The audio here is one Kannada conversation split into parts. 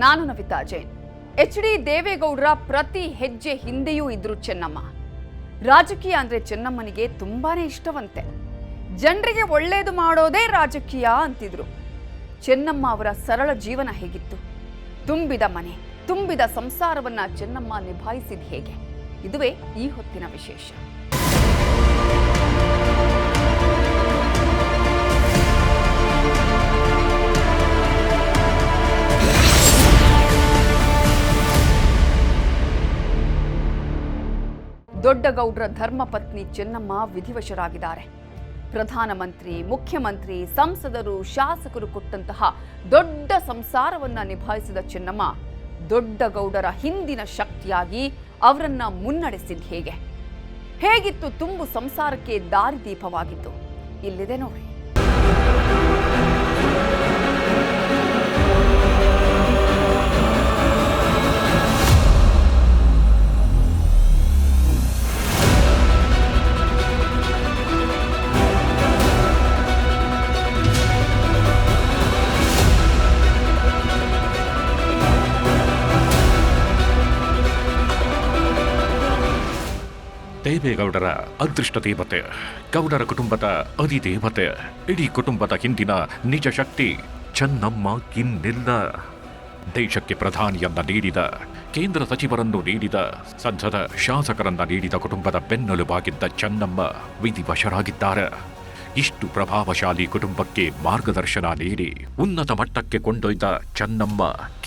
ನಾನು ನವಿತಾ ಜೈನ್. ಎಚ್.ಡಿ. ದೇವೇಗೌಡರ ಪ್ರತಿ ಹೆಜ್ಜೆ ಹಿಂದೆಯೂ ಇದ್ರು ಚೆನ್ನಮ್ಮ. ರಾಜಕೀಯ ಅಂದ್ರೆ ಚೆನ್ನಮ್ಮನಿಗೆ ತುಂಬಾನೇ ಇಷ್ಟವಂತೆ. ಜನರಿಗೆ ಒಳ್ಳೇದು ಮಾಡೋದೇ ರಾಜಕೀಯ ಅಂತಿದ್ರು. ಚೆನ್ನಮ್ಮ ಅವರ ಸರಳ ಜೀವನ ಹೇಗಿತ್ತು? ತುಂಬಿದ ಮನೆ, ತುಂಬಿದ ಸಂಸಾರವನ್ನ ಚೆನ್ನಮ್ಮ ನಿಭಾಯಿಸಿದ ಹೇಗೆ? ಇದುವೇ ಈ ಹೊತ್ತಿನ ವಿಶೇಷ. ದೊಡ್ಡಗೌಡರ ಧರ್ಮಪತ್ನಿ ಚೆನ್ನಮ್ಮ ವಿಧಿವಶರಾಗಿದ್ದಾರೆ. ಪ್ರಧಾನಮಂತ್ರಿ, ಮುಖ್ಯಮಂತ್ರಿ, ಸಂಸದರು, ಶಾಸಕರು ಕೊಟ್ಟಂತಹ ದೊಡ್ಡ ಸಂಸಾರವನ್ನ ನಿಭಾಯಿಸಿದ ಚೆನ್ನಮ್ಮ ದೊಡ್ಡಗೌಡರ ಹಿಂದಿನ ಶಕ್ತಿಯಾಗಿ ಅವರನ್ನ ಮುನ್ನಡೆಸಿದ ಹೇಗಿತ್ತು ತುಂಬು ಸಂಸಾರಕ್ಕೆ ದಾರಿದೀಪವಾಗಿತ್ತು? ಇಲ್ಲಿದೆ ನೋಡಿ. ದೇವೇಗೌಡರ ಅದೃಷ್ಟ ದೇವತೆ, ಗೌಡರ ಕುಟುಂಬದ ಅಧಿದೇವತೆ, ಇಡೀ ಕುಟುಂಬದ ಹಿಂದಿನ ನಿಜ ಶಕ್ತಿ ಚೆನ್ನಮ್ಮ ಇನ್ನಿಲ್ಲ. ದೇಶಕ್ಕೆ ಪ್ರಧಾನಿಯನ್ನ ನೀಡಿದ, ಕೇಂದ್ರ ಸಚಿವರನ್ನು ನೀಡಿದ, ಸಂಸದ ಶಾಸಕರನ್ನ ನೀಡಿದ ಕುಟುಂಬದ ಬೆನ್ನೆಲುಬಾಗಿದ್ದ ಚೆನ್ನಮ್ಮ ವಿಧಿವಶರಾಗಿದ್ದಾರೆ. ಇಷ್ಟು ಪ್ರಭಾವಶಾಲಿ ಕುಟುಂಬಕ್ಕೆ ಮಾರ್ಗದರ್ಶನ ನೀಡಿ ಉನ್ನತ ಮಟ್ಟಕ್ಕೆ ಕೊಂಡೊಯ್ದ ಚೆನ್ನಮ್ಮ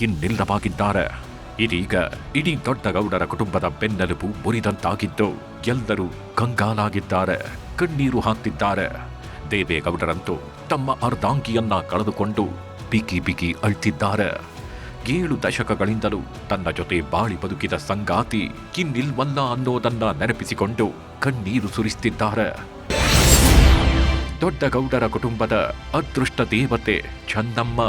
ಇನ್ನಿಲ್ಲವಾಗಿದ್ದಾರೆ. ಇದೀಗ ಇಡೀ ದೊಡ್ಡಗೌಡರ ಕುಟುಂಬದ ಬೆನ್ನೆಲುಬು ಮುರಿದಂತಾಗಿದ್ದು ಎಲ್ಲರೂ ಕಂಗಾಲಾಗಿದ್ದಾರೆ, ಕಣ್ಣೀರು ಹಾಕ್ತಿದ್ದಾರೆ. ದೇವೇಗೌಡರಂತೂ ತಮ್ಮ ಅರ್ಧಾಂಗಿಯನ್ನ ಕಳೆದುಕೊಂಡು ಬಿಗಿ ಬಿಗಿ ಅಳ್ತಿದ್ದಾರೆ. 7 ದಶಕಗಳಿಂದಲೂ ತನ್ನ ಜೊತೆ ಬಾಳಿ ಬದುಕಿದ ಸಂಗಾತಿ ಇನ್ನಿಲ್ವಲ್ಲ ಅನ್ನೋದನ್ನ ನೆನಪಿಸಿಕೊಂಡು ಕಣ್ಣೀರು ಸುರಿಸ್ತಿದ್ದಾರೆ. ದೊಡ್ಡಗೌಡರ ಕುಟುಂಬದ ಅದೃಷ್ಟ ದೇವತೆ ಚೆನ್ನಮ್ಮ.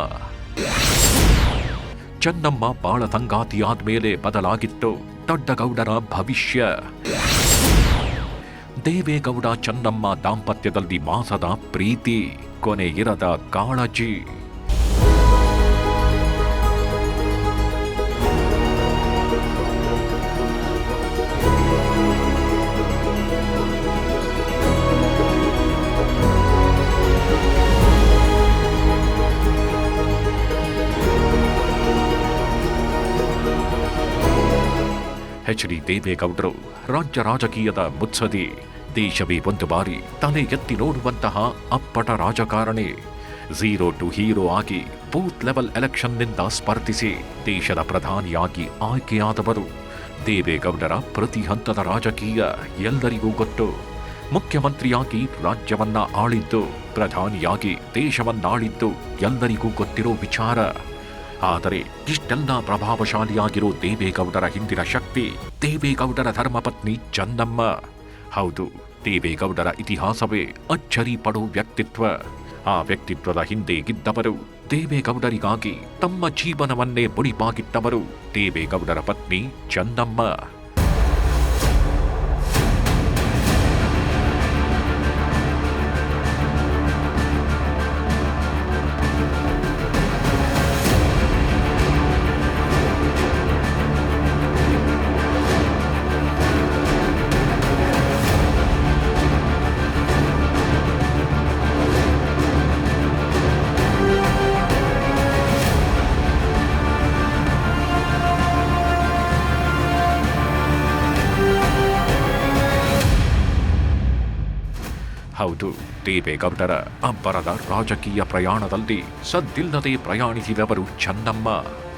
ಚೆನ್ನಮ್ಮ ಬಾಳ ಸಂಗಾತಿಯಾದ್ಮೇಲೆ ಬದಲಾಗಿತ್ತು ದೊಡ್ಡಗೌಡರ ಭವಿಷ್ಯ. ದೇವೇಗೌಡ ಚೆನ್ನಮ್ಮ ದಾಂಪತ್ಯದಲ್ಲಿ ಮಾಸದ ಪ್ರೀತಿ, ಕೊನೆ ಇರದ ಕಾಳಜಿ. ಎಚ್.ಡಿ. ದೇವೇಗೌಡರು ರಾಜ್ಯ ರಾಜಕೀಯದ ಮುತ್ಸದಿ. ದೇಶವೇ ಒಂದು ಬಾರಿ ತಲೆ ಎತ್ತಿ ನೋಡುವಂತಹ ಅಪ್ಪಟ ರಾಜಕಾರಣಿ. 0 ಟು ಹೀರೋ ಆಗಿ ಬೂತ್ ಲೆವೆಲ್ ಎಲೆಕ್ಷನ್ನಿಂದ ಸ್ಪರ್ಧಿಸಿ ದೇಶದ ಪ್ರಧಾನಿಯಾಗಿ ಆಯ್ಕೆಯಾದವರು. ದೇವೇಗೌಡರ ಪ್ರತಿ ಹಂತದ ರಾಜಕೀಯ ಎಲ್ಲರಿಗೂ ಗೊತ್ತು. ಮುಖ್ಯಮಂತ್ರಿಯಾಗಿ ರಾಜ್ಯವನ್ನ ಆಳಿದ್ದು, ಪ್ರಧಾನಿಯಾಗಿ ದೇಶವನ್ನಾಳಿದ್ದು ಎಲ್ಲರಿಗೂ ಗೊತ್ತಿರೋ ವಿಚಾರ. ಆದರೆ ಇಷ್ಟೆಲ್ಲ ಪ್ರಭಾವಶಾಲಿಯಾಗಿರೋ ದೇವೇಗೌಡರ ಹಿಂದಿನ ಶಕ್ತಿ ದೇವೇಗೌಡರ ಧರ್ಮಪತ್ನಿ ಚೆನ್ನಮ್ಮ. ಹೌದು, ದೇವೇಗೌಡರ ಇತಿಹಾಸವೇ ಅಚ್ಚರಿ ಪಡೋ ವ್ಯಕ್ತಿತ್ವ. ಆ ವ್ಯಕ್ತಿತ್ವದ ಹಿಂದೆ ಇದ್ದವರು ದೇವೇಗೌಡರಿಗಾಗಿ ತಮ್ಮ ಜೀವನವನ್ನೇ ಮುಡಿಪಾಗಿಟ್ಟವರು ದೇವೇಗೌಡರ ಪತ್ನಿ ಚೆನ್ನಮ್ಮ. ಹೌದು, ದೇವೇಗೌಡರ ಅಬ್ಬರದ ರಾಜಕೀಯ ಪ್ರಯಾಣದಲ್ಲಿ ಸದ್ದಿಲ್ಲದೆ ಪ್ರಯಾಣಿಸಿದವರು ಚೆನ್ನಮ್ಮ.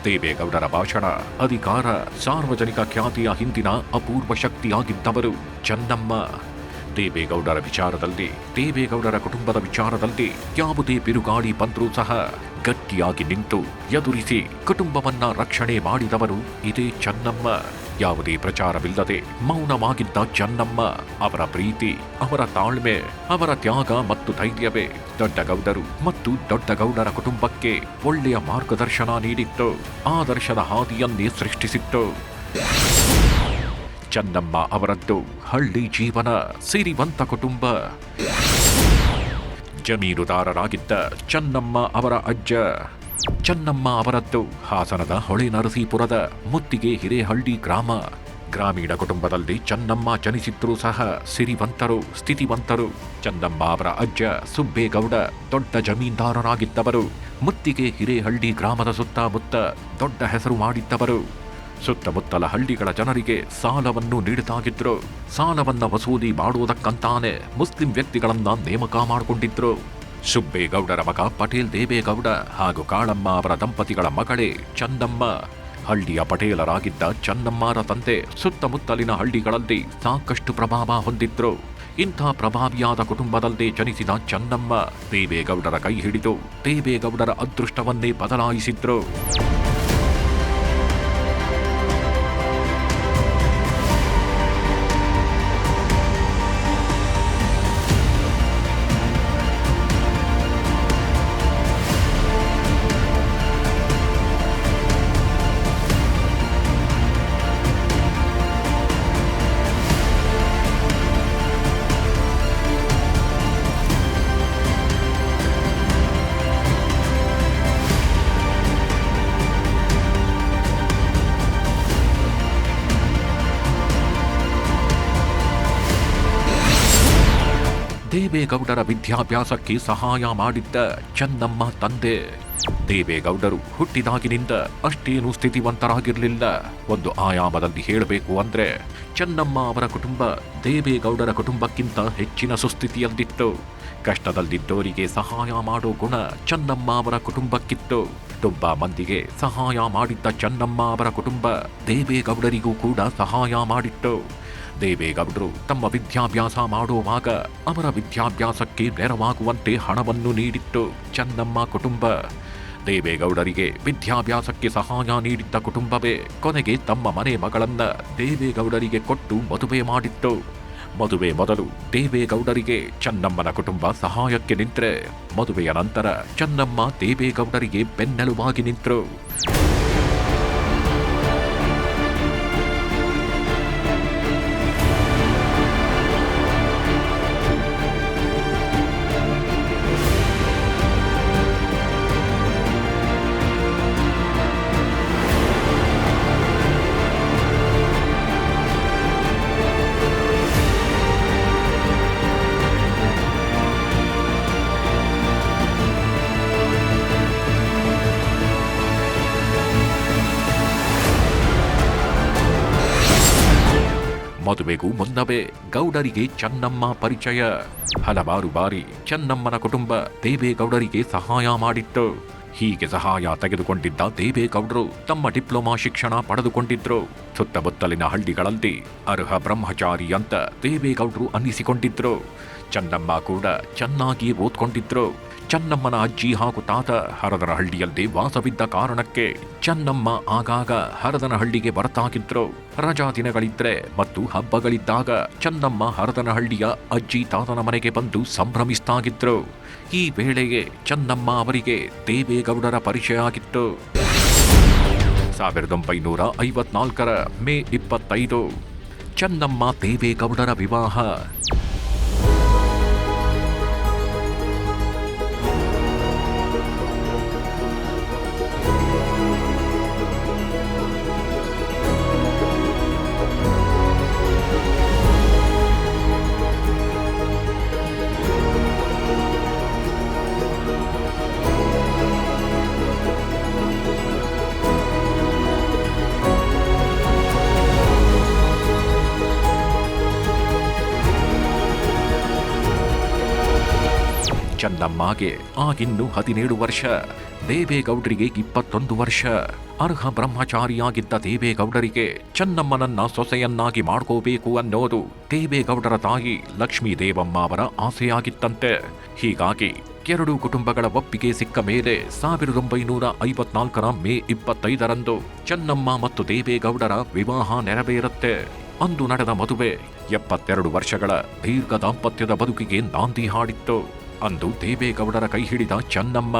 ದೇವೇಗೌಡರ ಭಾಷಣ, ಅಧಿಕಾರ, ಸಾರ್ವಜನಿಕ ಖ್ಯಾತಿಯ ಹಿಂದಿನ ಅಪೂರ್ವ ಶಕ್ತಿಯಾಗಿದ್ದವರು ಚೆನ್ನಮ್ಮ. ದೇವೇಗೌಡರ ವಿಚಾರದಲ್ಲಿ, ದೇವೇಗೌಡರ ಕುಟುಂಬದ ವಿಚಾರದಲ್ಲಿ ಯಾವುದೇ ಬಿರುಗಾಳಿ ಬಂದರೂ ಸಹ ಗಟ್ಟಿಯಾಗಿ ನಿಂತು ಎದುರಿಸಿ ಕುಟುಂಬವನ್ನ ರಕ್ಷಣೆ ಮಾಡಿದವರು ಇದೇ ಚೆನ್ನಮ್ಮ. ಯಾವುದೇ ಪ್ರಚಾರವಿಲ್ಲದೆ ಮೌನವಾಗಿದ್ದ ಚೆನ್ನಮ್ಮ. ಅವರ ಪ್ರೀತಿ, ಅವರ ತಾಳ್ಮೆ, ಅವರ ತ್ಯಾಗ ಮತ್ತು ಧೈರ್ಯವೇ ದೊಡ್ಡಗೌಡರು ಮತ್ತು ದೊಡ್ಡಗೌಡರ ಕುಟುಂಬಕ್ಕೆ ಒಳ್ಳೆಯ ಮಾರ್ಗದರ್ಶನ ನೀಡಿತ್ತು, ಆದರ್ಶದ ಹಾದಿಯನ್ನೇ ಸೃಷ್ಟಿಸಿತ್ತು. ಚೆನ್ನಮ್ಮ ಅವರದ್ದು ಹಳ್ಳಿ ಜೀವನ, ಸಿರಿವಂತ ಕುಟುಂಬ. ಜಮೀನುದಾರರಾಗಿದ್ದ ಚೆನ್ನಮ್ಮ ಅವರ ಅಜ್ಜ ಚೆನ್ನಮ್ಮ ಅವರದ್ದು ಹಾಸನದ ಹೊಳೆನರಸೀಪುರದ ಮುತ್ತಿಗೆ ಹಿರೇಹಳ್ಳಿ ಗ್ರಾಮ. ಗ್ರಾಮೀಣ ಕುಟುಂಬದಲ್ಲಿ ಚೆನ್ನಮ್ಮ ಜನಿಸಿದ್ರೂ ಸಹ ಸಿರಿವಂತರು, ಸ್ಥಿತಿವಂತರು. ಚೆನ್ನಮ್ಮ ಅವರ ಅಜ್ಜ ಸುಬ್ಬೇಗೌಡ ದೊಡ್ಡ ಜಮೀನ್ದಾರರಾಗಿದ್ದವರು. ಮುತ್ತಿಗೆ ಹಿರೇಹಳ್ಳಿ ಗ್ರಾಮದ ಸುತ್ತಮುತ್ತ ದೊಡ್ಡ ಹೆಸರು ಮಾಡಿದ್ದವರು. ಸುತ್ತಮುತ್ತಲ ಹಳ್ಳಿಗಳ ಜನರಿಗೆ ಸಾಲವನ್ನು ನೀಡುತ್ತಾಗಿದ್ರು. ಸಾಲವನ್ನ ವಸೂಲಿ ಮಾಡುವುದಕ್ಕಂತಾನೆ ಮುಸ್ಲಿಂ ವ್ಯಕ್ತಿಗಳನ್ನ ನೇಮಕ ಮಾಡಿಕೊಂಡಿದ್ರು. ಸುಬ್ಬೇಗೌಡರ ಮಗ ಪಟೇಲ್ ದೇವೇಗೌಡ ಹಾಗೂ ಕಾಳಮ್ಮ ಅವರ ದಂಪತಿಗಳ ಮಗಳೇ ಚೆನ್ನಮ್ಮ. ಹಳ್ಳಿಯ ಪಟೇಲರಾಗಿದ್ದ ಚೆನ್ನಮ್ಮರ ತಂದೆ ಸುತ್ತಮುತ್ತಲಿನ ಹಳ್ಳಿಗಳಲ್ಲಿ ಸಾಕಷ್ಟು ಪ್ರಭಾವ ಹೊಂದಿದ್ರು. ಇಂಥ ಪ್ರಭಾವಿಯಾದ ಕುಟುಂಬದಲ್ಲೇ ಜನಿಸಿದ ಚೆನ್ನಮ್ಮ ದೇವೇಗೌಡರ ಕೈ ಹಿಡಿದು ದೇವೇಗೌಡರ ಅದೃಷ್ಟವನ್ನೇ ಬದಲಾಯಿಸಿದ್ರು. ದೇವೇಗೌಡರ ವಿದ್ಯಾಭ್ಯಾಸಕ್ಕೆ ಸಹಾಯ ಮಾಡಿದ್ದ ಚೆನ್ನಮ್ಮ ತಂದೆ. ದೇವೇಗೌಡರು ಹುಟ್ಟಿದಾಗಿನಿಂದ ಅಷ್ಟೇನು ಸ್ಥಿತಿವಂತರಾಗಿರಲಿಲ್ಲ. ಒಂದು ಆಯಾಮದಲ್ಲಿ ಹೇಳಬೇಕು ಅಂದ್ರೆ ಚೆನ್ನಮ್ಮ ಅವರ ಕುಟುಂಬ ದೇವೇಗೌಡರ ಕುಟುಂಬಕ್ಕಿಂತ ಹೆಚ್ಚಿನ ಸುಸ್ಥಿತಿಯಲ್ಲಿತ್ತು. ಕಷ್ಟದಲ್ಲಿದ್ದವರಿಗೆ ಸಹಾಯ ಮಾಡೋ ಗುಣ ಚೆನ್ನಮ್ಮ ಅವರ ಕುಟುಂಬಕ್ಕಿತ್ತು. ತುಂಬಾ ಮಂದಿಗೆ ಸಹಾಯ ಮಾಡಿದ್ದ ಚೆನ್ನಮ್ಮ ಅವರ ಕುಟುಂಬ ದೇವೇಗೌಡರಿಗೂ ಕೂಡ ಸಹಾಯ ಮಾಡಿತ್ತು. ದೇವೇಗೌಡರು ತಮ್ಮ ವಿದ್ಯಾಭ್ಯಾಸ ಮಾಡುವಾಗ ಅವರ ವಿದ್ಯಾಭ್ಯಾಸಕ್ಕೆ ನೆರವಾಗುವಂತೆ ಹಣವನ್ನು ನೀಡಿತ್ತು ಚೆನ್ನಮ್ಮ ಕುಟುಂಬ. ದೇವೇಗೌಡರಿಗೆ ವಿದ್ಯಾಭ್ಯಾಸಕ್ಕೆ ಸಹಾಯ ನೀಡಿದ್ದ ಕುಟುಂಬವೇ ಕೊನೆಗೆ ತಮ್ಮ ಮನೆ ಮಗಳನ್ನ ದೇವೇಗೌಡರಿಗೆ ಕೊಟ್ಟು ಮದುವೆ ಮಾಡಿತ್ತು. ಮದುವೆ ಮೊದಲು ದೇವೇಗೌಡರಿಗೆ ಚೆನ್ನಮ್ಮನ ಕುಟುಂಬ ಸಹಾಯಕ್ಕೆ ನಿಂತರೆ, ಮದುವೆಯ ನಂತರ ಚೆನ್ನಮ್ಮ ದೇವೇಗೌಡರಿಗೆ ಬೆನ್ನೆಲುಬಾಗಿ ನಿಂತರು. ಮದುವೆಗೂ ಮುನ್ನವೇ ಗೌಡರಿಗೆ ಚೆನ್ನಮ್ಮ ಪರಿಚಯ. ಹಲವಾರು ಬಾರಿ ಚೆನ್ನಮ್ಮನ ಕುಟುಂಬ ದೇವೇಗೌಡರಿಗೆ ಸಹಾಯ ಮಾಡಿತ್ತು. ಹೀಗೆ ಸಹಾಯ ತೆಗೆದುಕೊಂಡಿದ್ದ ದೇವೇಗೌಡರು ತಮ್ಮ ಡಿಪ್ಲೊಮಾ ಶಿಕ್ಷಣ ಪಡೆದುಕೊಂಡಿದ್ರು. ಸುತ್ತಮುತ್ತಲಿನ ಹಳ್ಳಿಗಳಲ್ಲಿ ಅರ್ಹ ಬ್ರಹ್ಮಚಾರಿ ಅಂತ ದೇವೇಗೌಡರು ಅನ್ನಿಸಿಕೊಂಡಿದ್ರು. ಚೆನ್ನಮ್ಮ ಕೂಡ ಚೆನ್ನಾಗಿ ಓದ್ಕೊಂಡಿದ್ರು. ಚೆನ್ನಮ್ಮನ ಅಜ್ಜಿ ಹಾಗೂ ತಾತ ಹರದನಹಳ್ಳಿಯಲ್ಲಿ ವಾಸವಿದ್ದ ಕಾರಣಕ್ಕೆ ಚೆನ್ನಮ್ಮ ಆಗಾಗ ಹರದನಹಳ್ಳಿಗೆ ಬರ್ತಾಗಿದ್ರು. ರಜಾ ದಿನಗಳಿದ್ರೆ ಮತ್ತು ಹಬ್ಬಗಳಿದ್ದಾಗ ಚೆನ್ನಮ್ಮ ಹರದನಹಳ್ಳಿಯ ಅಜ್ಜಿ ತಾತನ ಮನೆಗೆ ಬಂದು ಸಂಭ್ರಮಿಸ್ತಾಗಿದ್ರು. ಈ ವೇಳೆಗೆ ಚೆನ್ನಮ್ಮ ಅವರಿಗೆ ದೇವೇಗೌಡರ ಪರಿಚಯ ಆಗಿತ್ತು. 1954 ಮೇ 25 ಚೆನ್ನಮ್ಮ ದೇವೇಗೌಡರ ವಿವಾಹ. ಚೆನ್ನಮ್ಮಗೆ ಆಗಿನ್ನು 17 ವರ್ಷ, ದೇವೇಗೌಡರಿಗೆ 21 ವರ್ಷ. ಅರ್ಹ ಬ್ರಹ್ಮಚಾರಿಯಾಗಿದ್ದ ದೇವೇಗೌಡರಿಗೆ ಚೆನ್ನಮ್ಮನನ್ನ ಸೊಸೆಯನ್ನಾಗಿ ಮಾಡ್ಕೋಬೇಕು ಅನ್ನೋದು ದೇವೇಗೌಡರ ತಾಯಿ ಲಕ್ಷ್ಮೀ ದೇವಮ್ಮ ಅವರ ಆಸೆಯಾಗಿತ್ತಂತೆ. ಹೀಗಾಗಿ ಎರಡೂ ಕುಟುಂಬಗಳ ಒಪ್ಪಿಗೆ ಸಿಕ್ಕ ಮೇಲೆ 1954 ಮೇ 25 ಚೆನ್ನಮ್ಮ ಮತ್ತು ದೇವೇಗೌಡರ ವಿವಾಹ ನೆರವೇರುತ್ತೆ. ಅಂದು ನಡೆದ ಮದುವೆ 72 ವರ್ಷಗಳ ದೀರ್ಘ ದಾಂಪತ್ಯದ ಬದುಕಿಗೆ ನಾಂದಿ ಹಾಡಿತ್ತು. ಅಂದು ದೇವೇಗೌಡರ ಕೈ ಹಿಡಿದ ಚೆನ್ನಮ್ಮ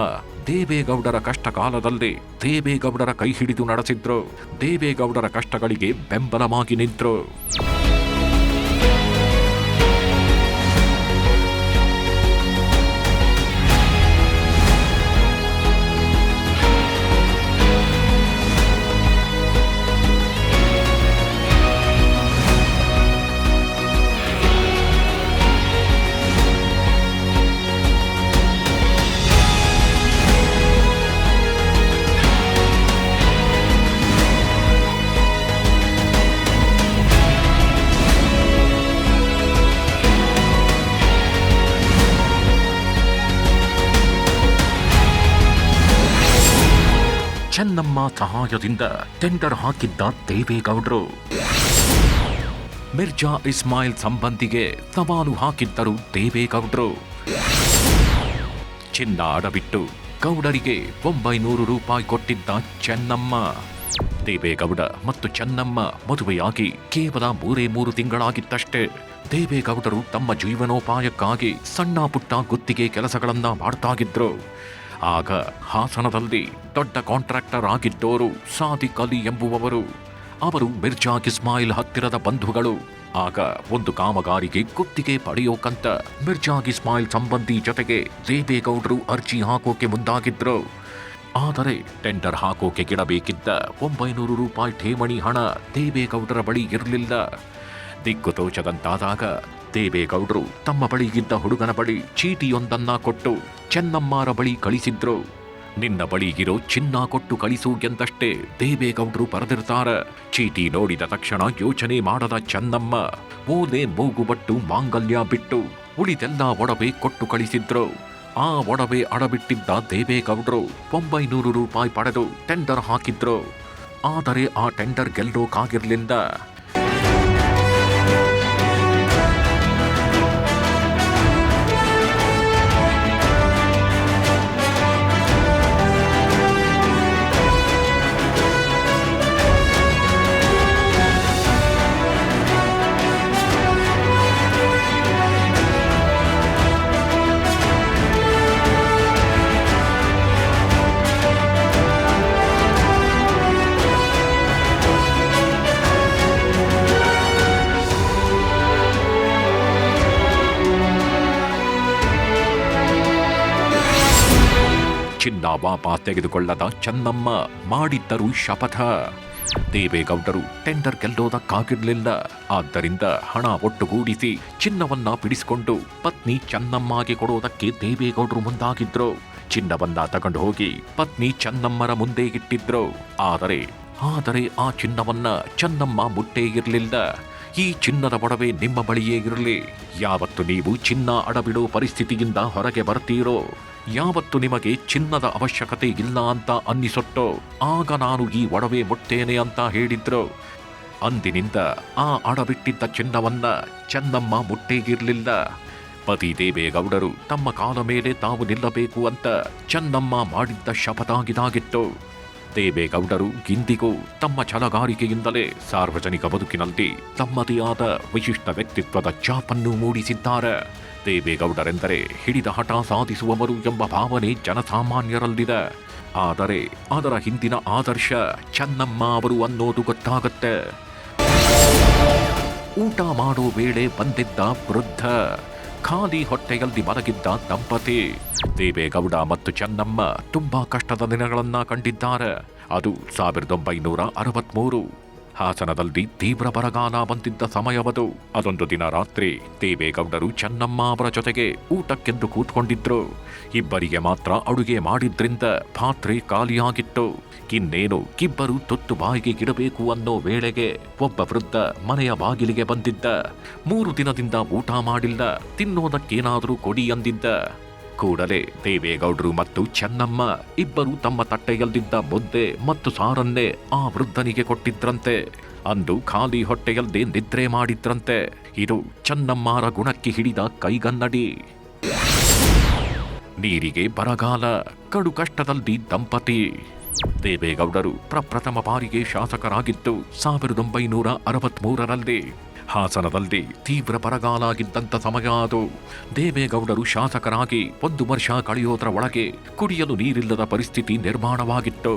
ದೇವೇಗೌಡರ ಕಷ್ಟ ಕಾಲದಲ್ಲಿ ದೇವೇಗೌಡರ ಕೈ ಹಿಡಿದು ನಡೆಸಿದ್ರು. ದೇವೇಗೌಡರ ಕಷ್ಟಗಳಿಗೆ ಬೆಂಬಲವಾಗಿ ನಿಂತರು. ಚೆನ್ನಮ್ಮ ಸಹಾಯದಿಂದ ಟೆಂಡರ್ ಹಾಕಿದ್ದ ದೇವೇಗೌಡರು. ಮಿರ್ಜಾ ಇಸ್ಮಾಯಿಲ್ ಸಂಬಂಧಿಗೆ ಸವಾಲು ಹಾಕಿದ್ದರು ದೇವೇಗೌಡರು. ಚಿನ್ನ ಅಡಬಿಟ್ಟು ಗೌಡರಿಗೆ 900 ರೂಪಾಯಿ ಕೊಟ್ಟಿದ್ದ ಚೆನ್ನಮ್ಮ. ದೇವೇಗೌಡ ಮತ್ತು ಚೆನ್ನಮ್ಮ ಮದುವೆಯಾಗಿ ಕೇವಲ 3 ತಿಂಗಳಾಗಿತ್ತಷ್ಟೇ. ದೇವೇಗೌಡರು ತಮ್ಮ ಜೀವನೋಪಾಯಕ್ಕಾಗಿ ಸಣ್ಣ ಪುಟ್ಟ ಗುತ್ತಿಗೆ ಕೆಲಸಗಳನ್ನ ಮಾಡ್ತಾಗಿದ್ರು. ಆಗ ಹಾಸನದಲ್ಲಿ ದೊಡ್ಡ ಕಾಂಟ್ರಾಕ್ಟರ್ ಆಗಿದ್ದೋರು ಸಾದಿಕ್ ಅಲಿ ಎಂಬುವವರು. ಅವರು ಮಿರ್ಜಾ ಇಸ್ಮಾಯಿಲ್ ಹತ್ತಿರದ ಬಂಧುಗಳು. ಆಗ ಒಂದು ಕಾಮಗಾರಿಗೆ ಗುತ್ತಿಗೆ ಪಡೆಯೋಕಂತ ಮಿರ್ಜಾ ಇಸ್ಮಾಯಿಲ್ ಸಂಬಂಧಿ ಜೊತೆಗೆ ದೇವೇಗೌಡರು ಅರ್ಜಿ ಹಾಕೋಕೆ ಮುಂದಾಗಿದ್ರು. ಆದರೆ ಟೆಂಡರ್ ಹಾಕೋಕೆ ಗಿಡಬೇಕಿದ್ದ 900 ರೂಪಾಯಿ ಠೇವಣಿ ಹಣ ದೇವೇಗೌಡರ ಬಳಿ ಇರಲಿಲ್ಲ. ದಿಕ್ಕು ತೋಚದಂತಾದಾಗ ದೇವೇಗೌಡರು ತಮ್ಮ ಬಳಿಗಿದ್ದ ಹುಡುಗನ ಬಳಿ ಚೀಟಿಯೊಂದನ್ನ ಕೊಟ್ಟು ಚೆನ್ನಮ್ಮರ ಬಳಿ ಕಳಿಸಿದ್ರು. ನಿನ್ನ ಬಳಿಗಿರೋ ಚಿನ್ನ ಕೊಟ್ಟು ಕಳಿಸು ಎಂದಷ್ಟೇ ದೇವೇಗೌಡರು ಬರೆದಿರ್ತಾರೆ. ಚೀಟಿ ನೋಡಿದ ತಕ್ಷಣ ಯೋಚನೆ ಮಾಡದ ಚೆನ್ನಮ್ಮ ಓಲೆ ಮೂಗುಬಟ್ಟು ಮಾಂಗಲ್ಯ ಬಿಟ್ಟು ಉಳಿದೆಲ್ಲ ಒಡವೆ ಕೊಟ್ಟು ಕಳಿಸಿದ್ರು. ಆ ಒಡವೆ ಅಡಬಿಟ್ಟಿದ್ದ ದೇವೇಗೌಡರು 900 ರೂಪಾಯಿ ಪಡೆದು ಟೆಂಡರ್ ಹಾಕಿದ್ರು. ಆದರೆ ಆ ಟೆಂಡರ್ ಗೆಲ್ಲೋಕಾಗಿರ್ಲಿಲ್ಲ. ಚಿನ್ನ ವಾಪಸ್ ತೆಗೆದುಕೊಳ್ಳದ ಚೆನ್ನಮ್ಮ ಮಾಡಿದ್ದರು ಶಪಥ. ದೇವೇಗೌಡರು ಟೆಂಡರ್ ಗೆಲ್ಲೋದಕ್ಕಾಗಿರ್ಲಿಲ್ಲ. ಆದ್ದರಿಂದ ಹಣ ಒಟ್ಟುಗೂಡಿಸಿ ಚಿನ್ನವನ್ನ ಬಿಡಿಸಿಕೊಂಡು ಪತ್ನಿ ಚೆನ್ನಮ್ಮಗೆ ಕೊಡೋದಕ್ಕೆ ದೇವೇಗೌಡರು ಮುಂದಾಗಿದ್ರು. ಚಿನ್ನವನ್ನ ತಗೊಂಡು ಹೋಗಿ ಪತ್ನಿ ಚೆನ್ನಮ್ಮರ ಮುಂದೆ ಇಟ್ಟಿದ್ರು. ಆದರೆ ಆ ಚಿನ್ನವನ್ನ ಚೆನ್ನಮ್ಮ ಮುಟ್ಟೇ ಇರಲಿಲ್ಲ. ಈ ಚಿನ್ನದ ಒಡವೆ ನಿಮ್ಮ ಬಳಿಯೇ ಇರಲಿ. ಯಾವತ್ತು ನೀವು ಚಿನ್ನ ಅಡಬಿಡೋ ಪರಿಸ್ಥಿತಿಯಿಂದ ಹೊರಗೆ ಬರ್ತೀರೋ, ಯಾವತ್ತು ನಿಮಗೆ ಚಿನ್ನದ ಅವಶ್ಯಕತೆ ಇಲ್ಲ ಅಂತ ಅನ್ನಿಸುತ್ತೋ ಆಗ ನಾನು ಈ ಒಡವೆ ಮುಟ್ಟೇನೆ ಅಂತ ಹೇಳಿದ್ರು. ಅಂದಿನಿಂದ ಆ ಅಡಬಿಟ್ಟಿದ್ದ ಚಿನ್ನವನ್ನ ಚೆನ್ನಮ್ಮ ಮುಟ್ಟೇಗಿರ್ಲಿಲ್ಲ. ಪತಿ ದೇವೇಗೌಡರು ತಮ್ಮ ಕಾಲ ಮೇಲೆ ತಾವು ನಿಲ್ಲಬೇಕು ಅಂತ ಚೆನ್ನಮ್ಮ ಮಾಡಿದ್ದ ಶಪಥಾಗಿದಾಗಿತ್ತು. ದೇವೇಗೌಡರು ಇಂದಿಗೂ ತಮ್ಮ ಛಲಗಾರಿಕೆಯಿಂದಲೇ ಸಾರ್ವಜನಿಕ ಬದುಕಿನಲ್ಲಿ ತಮ್ಮದೇ ಆದ ವಿಶಿಷ್ಟ ವ್ಯಕ್ತಿತ್ವದ ಛಾಪನ್ನು ಮೂಡಿಸಿದ್ದಾರೆ. ದೇವೇಗೌಡರೆಂದರೆ ಹಿಡಿದ ಹಠ ಸಾಧಿಸುವವರು ಎಂಬ ಭಾವನೆ ಜನಸಾಮಾನ್ಯರಲ್ಲಿದೆ. ಆದರೆ ಅದರ ಹಿಂದಿನ ಆದರ್ಶ ಚೆನ್ನಮ್ಮ ಅವರು ಅನ್ನೋದು ಗೊತ್ತಾಗತ್ತೆ. ಊಟ ಮಾಡೋ ವೇಳೆ ಬಂದಿದ್ದ ವೃದ್ಧ, ಖಾಲಿ ಹೊಟ್ಟೆಯಲ್ಲಿ ಮಲಗಿದ್ದ ದಂಪತಿ. ದೇವೇಗೌಡ ಮತ್ತು ಚೆನ್ನಮ್ಮ ತುಂಬಾ ಕಷ್ಟದ ದಿನಗಳನ್ನ ಕಂಡಿದ್ದಾರೆ. ಅದು 1963. ಹಾಸನದಲ್ಲಿ ತೀವ್ರ ಬರಗಾಲ ಬಂದಿದ್ದ ಸಮಯವದು. ಅದೊಂದು ದಿನ ರಾತ್ರಿ ದೇವೇಗೌಡರು ಚೆನ್ನಮ್ಮ ಅವರ ಜೊತೆಗೆ ಊಟಕ್ಕೆಂದು ಕೂತ್ಕೊಂಡಿದ್ರು. ಇಬ್ಬರಿಗೆ ಮಾತ್ರ ಅಡುಗೆ ಮಾಡಿದ್ರಿಂದ ಪಾತ್ರೆ ಖಾಲಿಯಾಗಿತ್ತು. ಇನ್ನೇನು ಇಬ್ಬರು ತುತ್ತು ಬಾಯಿಗೆ ಇಡಬೇಕು ಅನ್ನೋ ವೇಳೆಗೆ ಒಬ್ಬ ವೃದ್ಧ ಮನೆಯ ಬಾಗಿಲಿಗೆ ಬಂದಿದ್ದ. 3 ದಿನದಿಂದ ಊಟ ಮಾಡಿಲ್ಲ, ತಿನ್ನೋದಕ್ಕೇನಾದರೂ ಕೊಡಿ ಅಂದಿದ್ದ. ಕೂಡಲೇ ದೇವೇಗೌಡರು ಮತ್ತು ಚೆನ್ನಮ್ಮ ಇಬ್ಬರು ತಮ್ಮ ತಟ್ಟೆಯಲ್ಲಿದ್ದ ಮುದ್ದೆ ಮತ್ತು ಸಾರನ್ನೇ ಆ ವೃದ್ಧನಿಗೆ ಕೊಟ್ಟಿದ್ರಂತೆ. ಅಂದು ಖಾಲಿ ಹೊಟ್ಟೆಯಲ್ಲದೆ ನಿದ್ರೆ ಮಾಡಿದ್ರಂತೆ. ಇದು ಚೆನ್ನಮ್ಮರ ಗುಣಕ್ಕೆ ಹಿಡಿದ ಕೈಗನ್ನಡಿ. ನೀರಿಗೆ ಬರಗಾಲ, ಕಡು ಕಷ್ಟದಲ್ಲಿ ದಂಪತಿ. ದೇವೇಗೌಡರು ಪ್ರಪ್ರಥಮ ಬಾರಿಗೆ ಶಾಸಕರಾಗಿದ್ದು 1963ರಲ್ಲಿ. ಹಾಸನದಲ್ಲಿ ತೀವ್ರ ಬರಗಾಲ ಆಗಿದ್ದಂಥ ಸಮಯ ಅದು. ದೇವೇಗೌಡರು ಶಾಸಕರಾಗಿ 1 ವರ್ಷ ಕಳೆಯೋದರ ಒಳಗೆ ಕುಡಿಯಲು ನೀರಿಲ್ಲದ ಪರಿಸ್ಥಿತಿ ನಿರ್ಮಾಣವಾಗಿತ್ತು.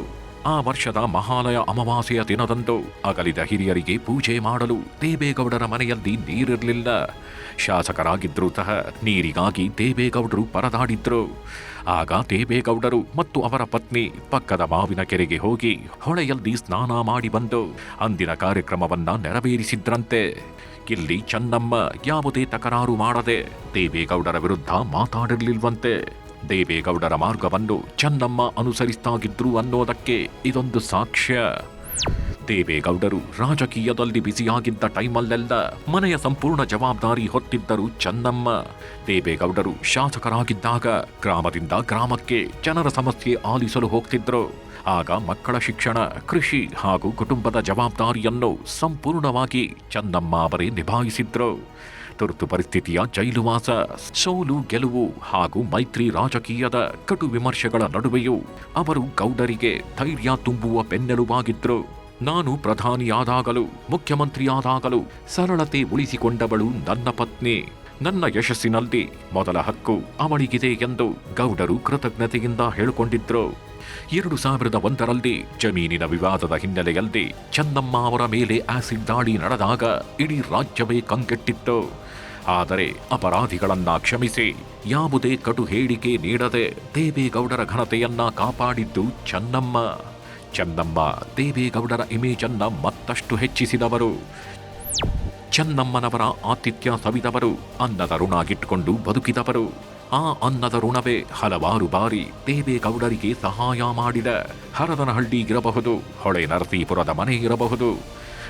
ಆ ವರ್ಷದ ಮಹಾಲಯ ಅಮಾವಾಸ್ಯೆಯ ದಿನದಂದು ಅಗಲಿದ ಹಿರಿಯರಿಗೆ ಪೂಜೆ ಮಾಡಲು ದೇವೇಗೌಡರ ಮನೆಯಲ್ಲಿ ನೀರಿರಲಿಲ್ಲ. ಶಾಸಕರಾಗಿದ್ರೂ ಸಹ ನೀರಿಗಾಗಿ ದೇವೇಗೌಡರು ಪರದಾಡಿದ್ರು. ಆಗ ದೇವೇಗೌಡರು ಮತ್ತು ಅವರ ಪತ್ನಿ ಪಕ್ಕದ ಮಾವಿನ ಕೆರೆಗೆ ಹೋಗಿ ಹೊಳೆಯಲ್ಲಿ ಸ್ನಾನ ಮಾಡಿ ಬಂದು ಅಂದಿನ ಕಾರ್ಯಕ್ರಮವನ್ನ ನೆರವೇರಿಸಿದ್ರಂತೆ. ಇಲ್ಲಿ ಚೆನ್ನಮ್ಮ ಯಾವುದೇ ತಕರಾರು ಮಾಡದೆ ದೇವೇಗೌಡರ ವಿರುದ್ಧ ಮಾತಾಡಿರ್ಲಿಲ್ವಂತೆ. ದೇವೇಗೌಡರ ಮಾರ್ಗವನ್ನು ಚೆನ್ನಮ್ಮ ಅನುಸರಿಸ್ತಾಗಿದ್ರು ಅನ್ನೋದಕ್ಕೆ ಇದೊಂದು ಸಾಕ್ಷ್ಯ. ದೇವೇಗೌಡರು ರಾಜಕೀಯದಲ್ಲಿ ಬಿಸಿಯಾಗಿದ್ದ ಟೈಮಲ್ಲೆಲ್ಲ ಮನೆಯ ಸಂಪೂರ್ಣ ಜವಾಬ್ದಾರಿ ಹೊತ್ತಿದ್ದರು ಚೆನ್ನಮ್ಮ. ದೇವೇಗೌಡರು ಶಾಸಕರಾಗಿದ್ದಾಗ ಗ್ರಾಮದಿಂದ ಗ್ರಾಮಕ್ಕೆ ಜನರ ಸಮಸ್ಯೆ ಆಲಿಸಲು ಹೋಗ್ತಿದ್ರು. ಆಗ ಮಕ್ಕಳ ಶಿಕ್ಷಣ, ಕೃಷಿ ಹಾಗೂ ಕುಟುಂಬದ ಜವಾಬ್ದಾರಿಯನ್ನು ಸಂಪೂರ್ಣವಾಗಿ ಚೆನ್ನಮ್ಮ ಅವರೇ ನಿಭಾಯಿಸಿದ್ರು. ತುರ್ತು ಪರಿಸ್ಥಿತಿಯ ಜೈಲುವಾಸ, ಸೋಲು ಗೆಲುವು ಹಾಗೂ ಮೈತ್ರಿ ರಾಜಕೀಯದ ಕಟು ವಿಮರ್ಶೆಗಳ ನಡುವೆಯೂ ಅವರು ಗೌಡರಿಗೆ ಧೈರ್ಯ ತುಂಬುವ ಬೆನ್ನೆಲುಬಾಗಿದ್ರು. ನಾನು ಪ್ರಧಾನಿಯಾದಾಗಲೂ ಮುಖ್ಯಮಂತ್ರಿಯಾದಾಗಲೂ ಸರಳತೆ ಉಳಿಸಿಕೊಂಡವಳು ನನ್ನ ಪತ್ನಿ. ನನ್ನ ಯಶಸ್ಸಿನಲ್ಲಿ ಮೊದಲ ಹಕ್ಕು ಅವಳಿಗಿದೆ ಎಂದು ಗೌಡರು ಕೃತಜ್ಞತೆಯಿಂದ ಹೇಳಿಕೊಂಡಿದ್ರು. 2001ರಲ್ಲಿ ಜಮೀನಿನ ವಿವಾದದ ಹಿನ್ನೆಲೆಯಲ್ಲಿ ಚೆನ್ನಮ್ಮ ಅವರ ಮೇಲೆ ಆಸಿಡ್ ದಾಳಿ ನಡೆದಾಗ ಇಡೀ ರಾಜ್ಯವೇ ಕಂಗೆಟ್ಟಿತ್ತು. ಆದರೆ ಅಪರಾಧಿಗಳನ್ನ ಕ್ಷಮಿಸಿ ಯಾವುದೇ ಕಟು ಹೇಳಿಕೆ ನೀಡದೆ ದೇವೇಗೌಡರ ಘನತೆಯನ್ನ ಕಾಪಾಡಿದ್ದು ಚೆನ್ನಮ್ಮ. ಚೆನ್ನಮ್ಮ ದೇವೇಗೌಡರ ಇಮೇಜನ್ನ ಮತ್ತಷ್ಟು ಹೆಚ್ಚಿಸಿದವರು. ಚೆನ್ನಮ್ಮನವರ ಆತಿಥ್ಯ ಸವಿದವರು, ಅನ್ನದ ಋಣ ಗಿಟ್ಟುಕೊಂಡು ಬದುಕಿದವರು. ಆ ಅನ್ನದ ಋಣವೇ ಹಲವಾರು ಬಾರಿ ದೇವೇಗೌಡರಿಗೆ ಸಹಾಯ ಮಾಡಿದ. ಹರದನಹಳ್ಳಿ ಇರಬಹುದು, ಹೊಳೆ ನರಸೀಪುರದ ಮನೆ ಇರಬಹುದು,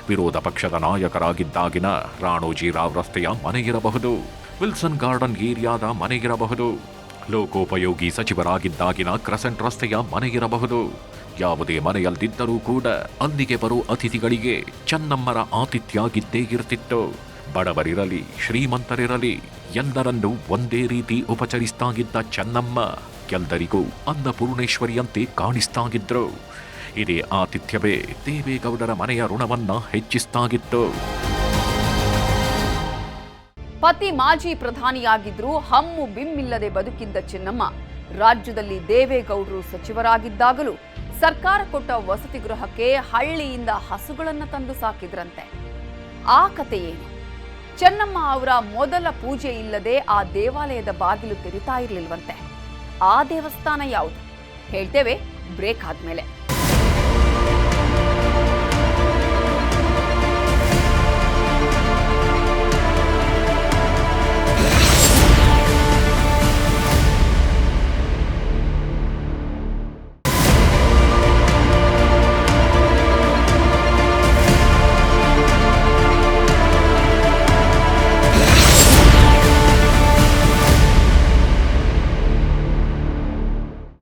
ವಿರೋಧ ಪಕ್ಷದ ನಾಯಕರಾಗಿದ್ದಾಗಿನ ರಾಣೋಜಿರಾವ್ ರಸ್ತೆಯ ಮನೆ ಇರಬಹುದು, ವಿಲ್ಸನ್ ಗಾರ್ಡನ್ ಏರಿಯಾದ ಮನೆ ಇರಬಹುದು, ಲೋಕೋಪಯೋಗಿ ಸಚಿವರಾಗಿದ್ದಾಗಿನ ಕ್ರೆಸೆಂಟ್ ರಸ್ತೆಯ ಮನೆ ಇರಬಹುದು. ಯಾವುದೇ ಮನೆಯಲ್ಲಿದ್ದರೂ ಕೂಡ ಅಲ್ಲಿಗೆ ಬರೋ ಅತಿಥಿಗಳಿಗೆ ಚೆನ್ನಮ್ಮರ ಆತಿಥ್ಯ ಗಿದ್ದೇ ಇರ್ತಿತ್ತು. ಬಡವರಿರಲಿ ಶ್ರೀಮಂತರಿರಲಿ ಎಲ್ಲರನ್ನೂ ಒಂದೇ ರೀತಿ ಉಪಚರಿಸ್ತಾಗಿದ್ದ ಚೆನ್ನಮ್ಮ ಎಲ್ಲರಿಗೂ ಅನ್ನಪೂರ್ಣೇಶ್ವರಿಯಂತೆ ಕಾಣಿಸ್ತಾಗಿದ್ರು. ಇದೇ ಆತಿಥ್ಯವೇ ದೇವೇಗೌಡರ ಮನೆಯ ಋಣವನ್ನ ಹೆಚ್ಚಿಸ್ತಾಗಿತ್ತು. ಪತಿ ಮಾಜಿ ಪ್ರಧಾನಿಯಾಗಿದ್ರೂ ಹಮ್ಮು ಬಿಮ್ಮಿಲ್ಲದೆ ಬದುಕಿದ್ದ ಚೆನ್ನಮ್ಮ ರಾಜ್ಯದಲ್ಲಿ ದೇವೇಗೌಡರು ಸಚಿವರಾಗಿದ್ದಾಗಲೂ ಸರ್ಕಾರ ಕೊಟ್ಟ ವಸತಿ ಗೃಹಕ್ಕೆ ಹಳ್ಳಿಯಿಂದ ಹಸುಗಳನ್ನು ತಂದು ಸಾಕಿದ್ರಂತೆ. ಆ ಕತೆ ಏನು? ಚೆನ್ನಮ್ಮ ಅವರ ಮೊದಲ ಪೂಜೆ ಇಲ್ಲದೆ ಆ ದೇವಾಲಯದ ಬಾಗಿಲು ತೆರಿತಾ ಇರಲಿಲ್ವಂತೆ. ಆ ದೇವಸ್ಥಾನ ಯಾವುದು ಹೇಳ್ತೇವೆ ಬ್ರೇಕ್ ಆದ್ಮೇಲೆ.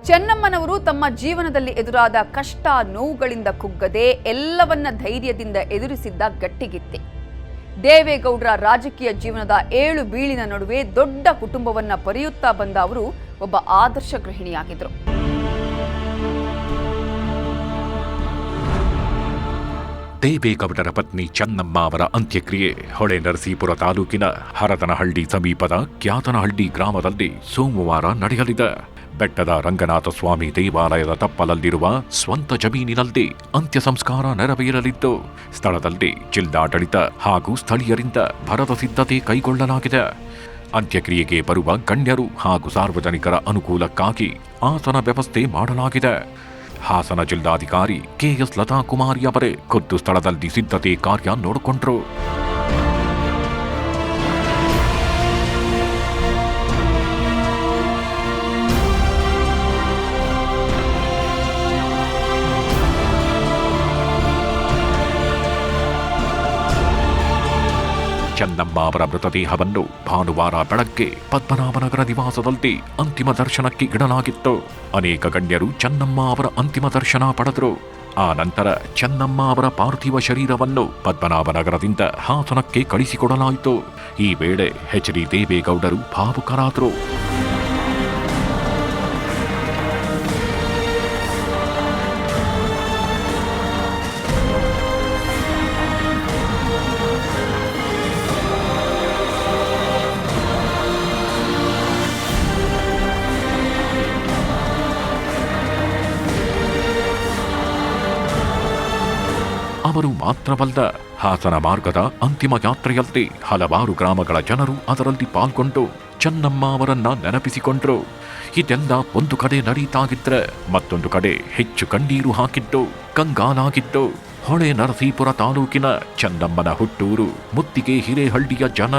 ಚೆನ್ನಮ್ಮನವರು ತಮ್ಮ ಜೀವನದಲ್ಲಿ ಎದುರಾದ ಕಷ್ಟ ನೋವುಗಳಿಂದ ಕುಗ್ಗದೆ ಎಲ್ಲವನ್ನ ಧೈರ್ಯದಿಂದ ಎದುರಿಸಿದ್ದ ಗಟ್ಟಿಗಿತ್ತಿ. ದೇವೇಗೌಡರ ರಾಜಕೀಯ ಜೀವನದ ಏಳು ಬೀಳಿನ ನಡುವೆ ದೊಡ್ಡ ಕುಟುಂಬವನ್ನ ಪೊರೆಯುತ್ತಾ ಬಂದ ಅವರು ಒಬ್ಬ ಆದರ್ಶ ಗೃಹಿಣಿಯಾಗಿದ್ರು. ದೇವೇಗೌಡರ ಪತ್ನಿ ಚೆನ್ನಮ್ಮ ಅವರ ಅಂತ್ಯಕ್ರಿಯೆ ಹೊಳೆ ನರಸೀಪುರ ತಾಲೂಕಿನ ಹರದನಹಳ್ಳಿ ಸಮೀಪದ ಕ್ಯಾತನಹಳ್ಳಿ ಗ್ರಾಮದಲ್ಲಿ ಸೋಮವಾರ ನಡೆಯಲಿದೆ. ಬೆಟ್ಟದ ರಂಗನಾಥ ಸ್ವಾಮಿ ದೇವಾಲಯದ ತಪ್ಪಲಲ್ಲಿರುವ ಸ್ವಂತ ಜಮೀನಿನಲ್ಲಿ ಅಂತ್ಯ ಸಂಸ್ಕಾರ ನೆರವೇರಲಿದ್ದು, ಸ್ಥಳದಲ್ಲಿ ಜಿಲ್ಲಾಡಳಿತ ಹಾಗೂ ಸ್ಥಳೀಯರಿಂದ ಭರದ ಸಿದ್ಧತೆ ಕೈಗೊಳ್ಳಲಾಗಿದೆ. ಅಂತ್ಯಕ್ರಿಯೆಗೆ ಬರುವ ಗಣ್ಯರು ಹಾಗೂ ಸಾರ್ವಜನಿಕರ ಅನುಕೂಲಕ್ಕಾಗಿ ಆಸನ ವ್ಯವಸ್ಥೆ ಮಾಡಲಾಗಿದೆ. ಹಾಸನ ಜಿಲ್ಲಾಧಿಕಾರಿ ಕೆಎಸ್ ಲತಾಕುಮಾರಿ ಅವರೇ ಖುದ್ದು ಸ್ಥಳದಲ್ಲಿ ಸಿದ್ಧತೆ ಕಾರ್ಯ ನೋಡಿಕೊಂಡ್ರು. ಚೆನ್ನಮ್ಮ ಅವರ ಮೃತದೇಹವನ್ನು ಭಾನುವಾರ ಬೆಳಗ್ಗೆ ಪದ್ಮನಾಭನಗರ ನಿವಾಸದಲ್ಲಿ ಅಂತಿಮ ದರ್ಶನಕ್ಕೆ ಇಡಲಾಗಿತ್ತು. ಅನೇಕ ಗಣ್ಯರು ಚೆನ್ನಮ್ಮ ಅವರ ಅಂತಿಮ ದರ್ಶನ ಪಡೆದರು. ಆ ನಂತರ ಚೆನ್ನಮ್ಮ ಅವರ ಪಾರ್ಥಿವ ಶರೀರವನ್ನು ಪದ್ಮನಾಭನಗರದಿಂದ ಹಾಸನಕ್ಕೆ ಕಳಿಸಿಕೊಡಲಾಯಿತು. ಈ ವೇಳೆ ಎಚ್.ಡಿ. ದೇವೇಗೌಡರು ಭಾವುಕರಾದರು. ಅವರು ಮಾತ್ರವಲ್ಲ, ಹಾಸನ ಮಾರ್ಗದ ಅಂತಿಮ ಯಾತ್ರೆಯಲ್ಲಿ ಹಲವಾರು ಗ್ರಾಮಗಳ ಜನರು ಅದರಲ್ಲಿ ಪಾಲ್ಗೊಂಡು ಚೆನ್ನಮ್ಮ ಅವರನ್ನ ನೆನಪಿಸಿಕೊಂಡ್ರು. ಇದೆಲ್ಲ ಒಂದು ಕಡೆ ನಡೀತಾಗಿದ್ರೆ ಮತ್ತೊಂದು ಕಡೆ ಹೆಚ್ಚು ಕಣ್ಣೀರು ಹಾಕಿದ್ದು, ಕಂಗಾಲಾಗಿದ್ದು ಹೊಳೆ ನರಸೀಪುರ ತಾಲೂಕಿನ ಚೆನ್ನಮ್ಮನ ಹುಟ್ಟೂರು ಮುತ್ತಿಗೆ ಹಿರೇಹಳ್ಳಿಯ ಜನ.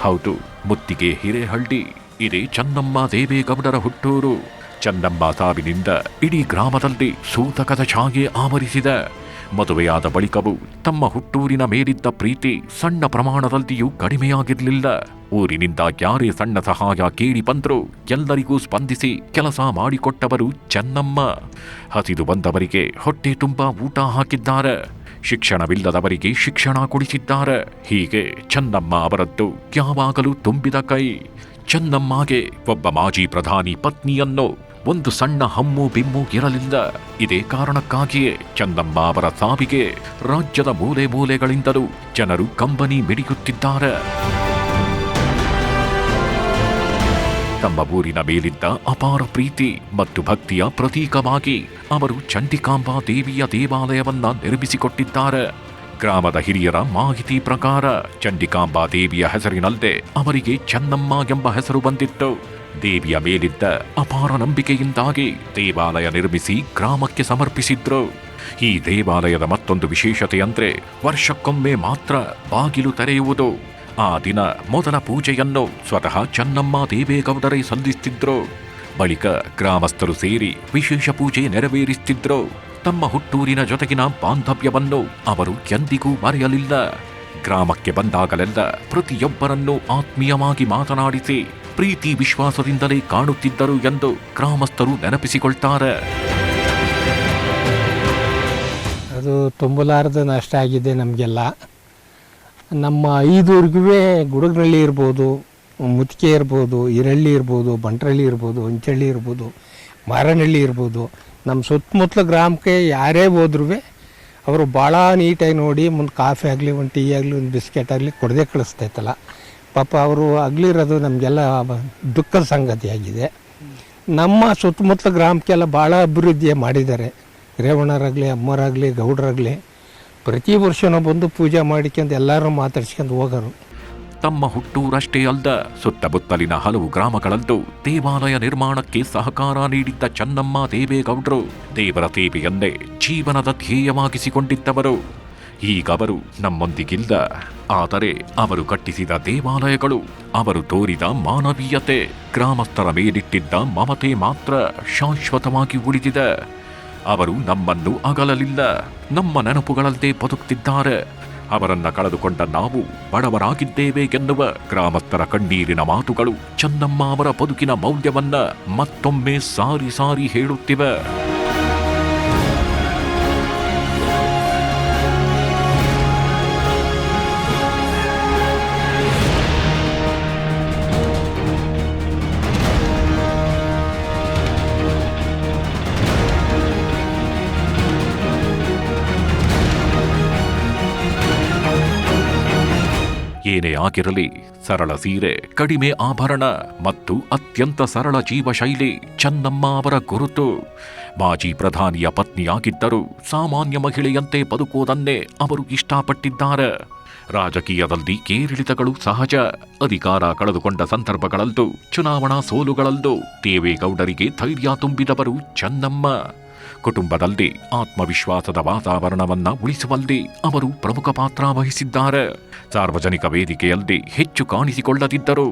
ಹೌದು, ಮುತ್ತಿಗೆ ಹಿರೇಹಳ್ಳಿ ಇದೇ ಚೆನ್ನಮ್ಮ ದೇವೇಗೌಡರ ಹುಟ್ಟೂರು. ಚೆನ್ನಮ್ಮ ಸಾವಿನಿಂದ ಇಡೀ ಗ್ರಾಮದಲ್ಲಿ ಸೂತಕದ ಛಾಯೆ ಆವರಿಸಿದ. ಮದುವೆಯಾದ ಬಳಿಕವೂ ತಮ್ಮ ಹುಟ್ಟೂರಿನ ಮೇಲಿದ್ದ ಪ್ರೀತಿ ಸಣ್ಣ ಪ್ರಮಾಣದಲ್ಲಿಯೂ ಕಡಿಮೆಯಾಗಿರಲಿಲ್ಲ. ಊರಿನಿಂದ ಯಾರೇ ಸಣ್ಣ ಸಹಾಯ ಕೇಳಿ ಬಂದರೂ ಎಲ್ಲರಿಗೂ ಸ್ಪಂದಿಸಿ ಕೆಲಸ ಮಾಡಿಕೊಟ್ಟವರು ಚೆನ್ನಮ್ಮ. ಹಸಿದು ಬಂದವರಿಗೆ ಹೊಟ್ಟೆ ತುಂಬ ಊಟ ಹಾಕಿದ್ದಾರೆ, ಶಿಕ್ಷಣವಿಲ್ಲದವರಿಗೆ ಶಿಕ್ಷಣ ಕೊಡಿಸಿದ್ದಾರೆ. ಹೀಗೆ ಚೆನ್ನಮ್ಮ ಅವರದ್ದು ಯಾವಾಗಲೂ ತುಂಬಿದ ಕೈ. ಚೆನ್ನಮ್ಮಗೆ ಒಬ್ಬ ಮಾಜಿ ಪ್ರಧಾನಿ ಪತ್ನಿಯನ್ನು ಒಂದು ಸಣ್ಣ ಹಮ್ಮು ಬಿಮ್ಮು ಇರಲಿಲ್ಲ. ಇದೇ ಕಾರಣಕ್ಕಾಗಿಯೇ ಚೆನ್ನಮ್ಮ ಅವರ ಸಾವಿಗೆ ರಾಜ್ಯದ ಮೂಲೆ ಮೂಲೆಗಳಿಂದಲೂ ಜನರು ಕಂಬನಿ ಮಿಡಿಯುತ್ತಿದ್ದಾರೆ. ತಮ್ಮ ಊರಿನ ಮೇಲಿದ್ದ ಅಪಾರ ಪ್ರೀತಿ ಮತ್ತು ಭಕ್ತಿಯ ಪ್ರತೀಕವಾಗಿ ಅವರು ಚಂಡಿಕಾಂಬಾ ದೇವಿಯ ದೇವಾಲಯವನ್ನ ನಿರ್ಮಿಸಿಕೊಟ್ಟಿದ್ದಾರೆ. ಗ್ರಾಮದ ಹಿರಿಯರ ಮಾಹಿತಿ ಪ್ರಕಾರ ಚಂಡಿಕಾಂಬಾ ದೇವಿಯ ಹೆಸರಿನಲ್ಲದೆ ಅವರಿಗೆ ಚೆನ್ನಮ್ಮ ಎಂಬ ಹೆಸರು ಬಂದಿತ್ತು. ದೇವಿಯ ಮೇಲಿದ್ದ ಅಪಾರ ನಂಬಿಕೆಯಿಂದಾಗಿ ದೇವಾಲಯ ನಿರ್ಮಿಸಿ ಗ್ರಾಮಕ್ಕೆ ಸಮರ್ಪಿಸಿದ್ರು. ಈ ದೇವಾಲಯದ ಮತ್ತೊಂದು ವಿಶೇಷತೆ ಅಂದ್ರೆ ವರ್ಷಕ್ಕೊಮ್ಮೆ ಮಾತ್ರ ಬಾಗಿಲು ತೆರೆಯುವುದು. ಆ ದಿನ ಮೊದಲ ಪೂಜೆಯನ್ನು ಸ್ವತಃ ಚೆನ್ನಮ್ಮ ದೇವೇಗೌಡರೇ ಸಲ್ಲಿಸುತ್ತಿದ್ರು. ಬಳಿಕ ಗ್ರಾಮಸ್ಥರು ಸೇರಿ ವಿಶೇಷ ಪೂಜೆ ನೆರವೇರಿಸುತ್ತಿದ್ರು. ತಮ್ಮ ಹುಟ್ಟೂರಿನ ಜೊತೆಗಿನ ಬಾಂಧವ್ಯವನ್ನು ಅವರು ಎಂದಿಗೂ ಮರೆಯಲಿಲ್ಲ. ಗ್ರಾಮಕ್ಕೆ ಬಂದಾಗಲೆಲ್ಲ ಪ್ರತಿಯೊಬ್ಬರನ್ನೂ ಆತ್ಮೀಯವಾಗಿ ಮಾತನಾಡಿಸಿ ಪ್ರೀತಿ ವಿಶ್ವಾಸದಿಂದಲೇ ಕಾಣುತ್ತಿದ್ದರು ಎಂದು ಗ್ರಾಮಸ್ಥರು ನೆನಪಿಸಿಕೊಳ್ತಾರೆ. ಅದು ತುಂಬಲಾರದ ನಷ್ಟ ಆಗಿದೆ ನಮಗೆಲ್ಲ. ನಮ್ಮ 5 ಊರಿಗೂ ಗುಡುಗನಹಳ್ಳಿ ಇರ್ಬೋದು, ಮುತ್ತಿಗೆ ಇರ್ಬೋದು, ಹಿರಳ್ಳಿ ಇರ್ಬೋದು, ಬಂಟ್ರಳ್ಳಿ ಇರ್ಬೋದು, ಹೊಂಚಳ್ಳಿ ಇರ್ಬೋದು, ಮಾರನಹಳ್ಳಿ ಇರ್ಬೋದು, ನಮ್ಮ ಸುತ್ತಮುತ್ತಲ ಗ್ರಾಮಕ್ಕೆ ಯಾರೇ ಹೋದ್ರೂ ಅವರು ಭಾಳ ನೀಟಾಗಿ ನೋಡಿ ಮುಂದೆ ಕಾಫಿ ಆಗಲಿ, ಒಂದು ಟೀ ಆಗಲಿ, ಒಂದು ಬಿಸ್ಕೆಟ್ ಆಗಲಿ ಕೊಡದೆ ಕಳಿಸ್ತೈತಲ್ಲ. ಪಾಪ ಅವರು ಅಗಲಿರೋದು ನಮಗೆಲ್ಲ ದುಃಖದ ಸಂಗತಿಯಾಗಿದೆ. ನಮ್ಮ ಸುತ್ತಮುತ್ತಲ ಗ್ರಾಮಕ್ಕೆಲ್ಲ ಭಾಳ ಅಭಿವೃದ್ಧಿ ಮಾಡಿದ್ದಾರೆ. ರೇವಣ್ಣರಾಗಲಿ, ಅಮ್ಮರಾಗಲಿ, ಗೌಡರಾಗಲಿ ಪ್ರತಿ ವರ್ಷನೂ ಬಂದು ಪೂಜೆ ಮಾಡಿಕೊಂಡು ಎಲ್ಲರೂ ಮಾತಾಡ್ಸ್ಕೊಂಡು ಹೋಗೋರು. ತಮ್ಮ ಹುಟ್ಟೂರಷ್ಟೇ ಅಲ್ಲದ ಸುತ್ತಮುತ್ತಲಿನ ಹಲವು ಗ್ರಾಮಗಳಲ್ಲೂ ದೇವಾಲಯ ನಿರ್ಮಾಣಕ್ಕೆ ಸಹಕಾರ ನೀಡಿದ್ದ ಚೆನ್ನಮ್ಮ ದೇವೇಗೌಡರು ದೇವರ ಸೇವೆಯನ್ನೇ ಜೀವನದ ಧ್ಯೇಯವಾಗಿಸಿಕೊಂಡಿದ್ದವರು. ಈಗ ಅವರು ನಮ್ಮೊಂದಿಗಿಲ್ಲ, ಆದರೆ ಅವರು ಕಟ್ಟಿಸಿದ ದೇವಾಲಯಗಳು, ಅವರು ತೋರಿದ ಮಾನವೀಯತೆ, ಗ್ರಾಮಸ್ಥರ ಮೇಲಿಟ್ಟಿದ್ದ ಮಮತೆ ಮಾತ್ರ ಶಾಶ್ವತವಾಗಿ ಉಳಿದಿದೆ. ಅವರು ನಮ್ಮನ್ನು ಅಗಲಲಿಲ್ಲ, ನಮ್ಮ ನೆನಪುಗಳಲ್ಲೇ ಬದುಕುತ್ತಿದ್ದಾರೆ. ಅವರನ್ನ ಕಳೆದುಕೊಂಡ ನಾವು ಬಡವರಾಗಿದ್ದೇವೆ ಎನ್ನುವ ಗ್ರಾಮಸ್ಥರ ಕಣ್ಣೀರಿನ ಮಾತುಗಳು ಚೆನ್ನಮ್ಮ ಅವರ ಬದುಕಿನ ಮೌಲ್ಯವನ್ನ ಮತ್ತೊಮ್ಮೆ ಸಾರಿ ಸಾರಿ ಹೇಳುತ್ತಿವೆ. ಏನೇ ಆಗಿರಲಿ, ಸರಳ ಸೀರೆ, ಕಡಿಮೆ ಆಭರಣ ಮತ್ತು ಅತ್ಯಂತ ಸರಳ ಜೀವಶೈಲಿ ಚೆನ್ನಮ್ಮ ಅವರ ಗುರುತು. ಮಾಜಿ ಪ್ರಧಾನಿಯ ಪತ್ನಿಯಾಗಿದ್ದರೂ ಸಾಮಾನ್ಯ ಮಹಿಳೆಯಂತೆ ಬದುಕುವುದನ್ನೇ ಅವರು ಇಷ್ಟಪಟ್ಟಿದ್ದಾರೆ. ರಾಜಕೀಯದಲ್ಲಿ ಏರಿಳಿತಗಳು ಸಹಜ. ಅಧಿಕಾರ ಕಳೆದುಕೊಂಡ ಸಂದರ್ಭಗಳಲ್ಲೂ ಚುನಾವಣಾ ಸೋಲುಗಳಲ್ಲೂ ದೇವೇಗೌಡರಿಗೆ ಧೈರ್ಯ ತುಂಬಿದವರು ಚೆನ್ನಮ್ಮ. ಕುಟುಂಬದಲ್ಲಿ ಆತ್ಮವಿಶ್ವಾಸದ ವಾತಾವರಣವನ್ನ ಉಳಿಸುವಲ್ಲಿ ಅವರು ಪ್ರಮುಖ ಪಾತ್ರ ವಹಿಸಿದ್ದಾರೆ. ಸಾರ್ವಜನಿಕ ವೇದಿಕೆಯಲ್ಲಿ ಹೆಚ್ಚು ಕಾಣಿಸಿಕೊಳ್ಳದಿದ್ದರು.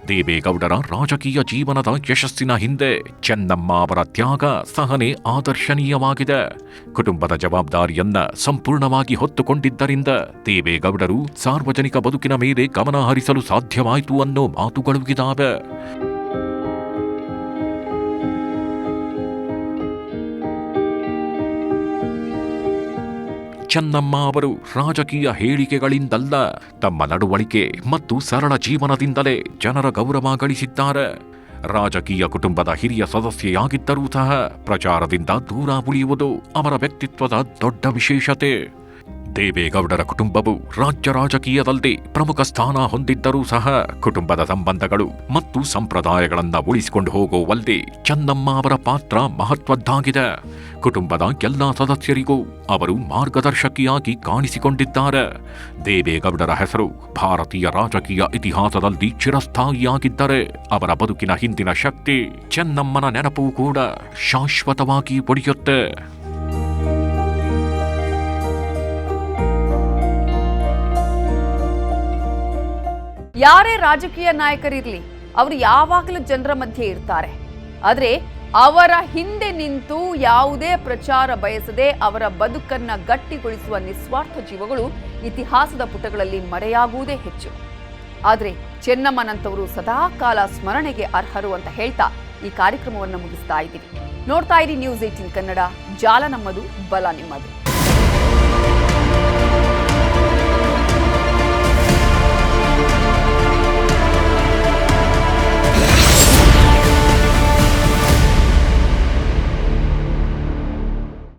ದೇವೇಗೌಡರ ರಾಜಕೀಯ ಜೀವನದ ಯಶಸ್ಸಿನ ಹಿಂದೆ ಚೆನ್ನಮ್ಮ ಅವರ ತ್ಯಾಗ, ಸಹನೆ ಆದರ್ಶನೀಯವಾಗಿದೆ. ಕುಟುಂಬದ ಜವಾಬ್ದಾರಿಯನ್ನ ಸಂಪೂರ್ಣವಾಗಿ ಹೊತ್ತುಕೊಂಡಿದ್ದರಿಂದ ದೇವೇಗೌಡರು ಸಾರ್ವಜನಿಕ ಬದುಕಿನ ಮೇಲೆ ಗಮನ ಹರಿಸಲು ಸಾಧ್ಯವಾಯಿತು ಅನ್ನೋ ಮಾತುಗಳು ಇದಾವೆ. ಚೆನ್ನಮ್ಮ ಅವರು ರಾಜಕೀಯ ಹೇಳಿಕೆಗಳಿಂದಲ್ಲ, ತಮ್ಮ ನಡವಳಿಕೆ ಮತ್ತು ಸರಳ ಜೀವನದಿಂದಲೇ ಜನರ ಗೌರವ ಗಳಿಸಿದ್ದಾರೆ. ರಾಜಕೀಯ ಕುಟುಂಬದ ಹಿರಿಯ ಸದಸ್ಯೆಯಾಗಿದ್ದರೂ ಸಹ ಪ್ರಚಾರದಿಂದ ದೂರ ಉಳಿಯುವುದು ಅವರ ವ್ಯಕ್ತಿತ್ವದ ದೊಡ್ಡ ವಿಶೇಷತೆ. ದೇವೇಗೌಡರ ಕುಟುಂಬವು ರಾಜ್ಯ ರಾಜಕೀಯದಲ್ಲಿ ಪ್ರಮುಖ ಸ್ಥಾನ ಹೊಂದಿದ್ದರೂ ಸಹ ಕುಟುಂಬದ ಸಂಬಂಧಗಳು ಮತ್ತು ಸಂಪ್ರದಾಯಗಳನ್ನು ಉಳಿಸಿಕೊಂಡು ಹೋಗುವಲ್ಲಿ ಚೆನ್ನಮ್ಮ ಅವರ ಪಾತ್ರ ಮಹತ್ವದ್ದಾಗಿದೆ. ಕುಟುಂಬದ ಎಲ್ಲಾ ಸದಸ್ಯರಿಗೂ ಅವರು ಮಾರ್ಗದರ್ಶಕಿಯಾಗಿ ಕಾಣಿಸಿಕೊಂಡಿದ್ದಾರೆ. ದೇವೇಗೌಡರ ಹೆಸರು ಭಾರತೀಯ ರಾಜಕೀಯ ಇತಿಹಾಸದಲ್ಲಿ ಚಿರಸ್ಥಾಯಿಯಾಗಿದ್ದರೆ ಅವರ ಬದುಕಿನ ಹಿಂದಿನ ಶಕ್ತಿ, ಚೆನ್ನಮ್ಮನ ನೆನಪು ಕೂಡ ಶಾಶ್ವತವಾಗಿ ಉಳಿಯುತ್ತೆ. ಯಾರೇ ರಾಜಕೀಯ ನಾಯಕರಿರ್ಲಿ, ಅವರು ಯಾವಾಗಲೂ ಜನರ ಮಧ್ಯೆ ಇರ್ತಾರೆ. ಆದರೆ ಅವರ ಹಿಂದೆ ನಿಂತು ಯಾವುದೇ ಪ್ರಚಾರ ಬಯಸದೆ ಅವರ ಬದುಕನ್ನ ಗಟ್ಟಿಗೊಳಿಸುವ ನಿಸ್ವಾರ್ಥ ಜೀವಗಳು ಇತಿಹಾಸದ ಪುಟಗಳಲ್ಲಿ ಮರೆಯಾಗುವುದೇ ಹೆಚ್ಚು. ಆದರೆ ಚೆನ್ನಮ್ಮನಂತವರು ಸದಾ ಕಾಲ ಸ್ಮರಣೆಗೆ ಅರ್ಹರು ಅಂತ ಹೇಳ್ತಾ ಈ ಕಾರ್ಯಕ್ರಮವನ್ನು ಮುಗಿಸ್ತಾ ಇದ್ದೀವಿ. ನೋಡ್ತಾ ಇರಿ ನ್ಯೂಸ್ 18 ಕನ್ನಡ. ಜಾಲ ನಮ್ಮದು, ಬಲ ನಿಮ್ಮದು.